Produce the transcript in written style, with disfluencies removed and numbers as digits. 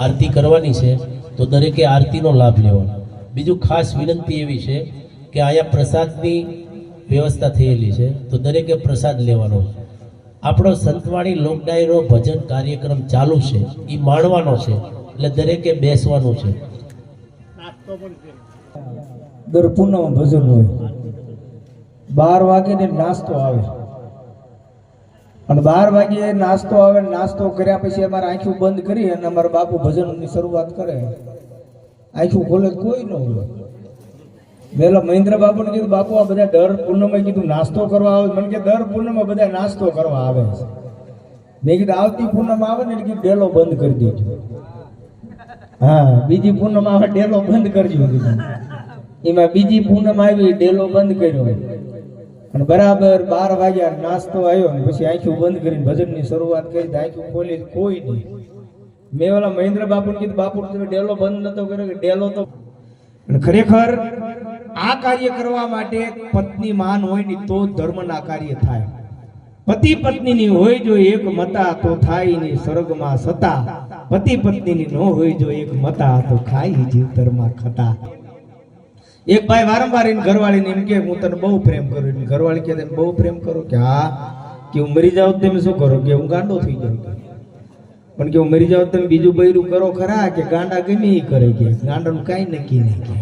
આરતી કરવાની છે તો દરેકે આરતીનો લાભ લેવાનો। બીજું ખાસ વિનંતી એવી છે કે આયા પ્રસાદની વ્યવસ્થા થયેલી છે તો દરેકે પ્રસાદ લેવાનો છે। આપણો સંતવાણી લોક ડાયરો ભજન કાર્યક્રમ ચાલુ છે, એ માણવાનો છે, એટલે દરેકે બેસવાનું છે। દર પૂનમ ભજન હોય, 12 વાગે ને નાસ્તો આવે, અને 12 વાગે નાસ્તો આવે, નાસ્તો કર્યા પછી અમારે આંખું બંધ કરી અને અમારા બાપુ ભજનની શરૂઆત કરે। આંખું ખોલે કોઈ ન હોય। પેલા મહેન્દ્ર બાપુને કીધું, બાપુ આ બધા દર પૂનમે કીધું નાસ્તો કરવા આવે। મને કે દર પૂનમે બધા નાસ્તો કરવા આવે છે। મેં કીધું આવતી પૂનમ આવે ને એટલે ડેલો બંધ કરી દેજો। હા, બીજી પૂનમ આવે ડેલો બંધ કરજો કીધું। એમાં બીજી પૂનમ આવી, ડેલો બંધ કર્યો અને બરાબર 12 વાગ્યા નાસ્તો આવ્યો ને પછી આંખું બંધ કરીને ભજનની શરૂઆત કરી। આંખું ખોલી કોઈ નહીં। મેં ઓલા મહેન્દ્ર બાપુને કીધું, બાપુ તમે ડેલો બંધ નતો કર્યો કે ડેલો તો। અને ખરેખર આ કાર્ય કરવા માટે પત્ની માન હોય ને તો ધર્મના કાર્ય થાય। પતિ પત્નીની હોય જો એક મતા તો થાય ને સ્વર્ગમાં સતા। પતિ પત્નીની ન હોય જો એક મતા તો ખાઈ જીવતરમાં ખતા। એક ભાઈ વારંવાર એની ઘરવાળીને એમ કે હું તને બહુ પ્રેમ કરું। એની ઘરવાળી કે તને બહુ પ્રેમ કરો કે હા, કે હું મરી જાઉં તમે શું કરો કે હું ગાંડો થઈ જાઉં। પણ કે હું મરી જાઉં તમે બીજું બૈરું કરો ખરા કે ગાંડા ગમે એ કરે કે ગાંડાનું કાંઈ નક્કી નહીં કે।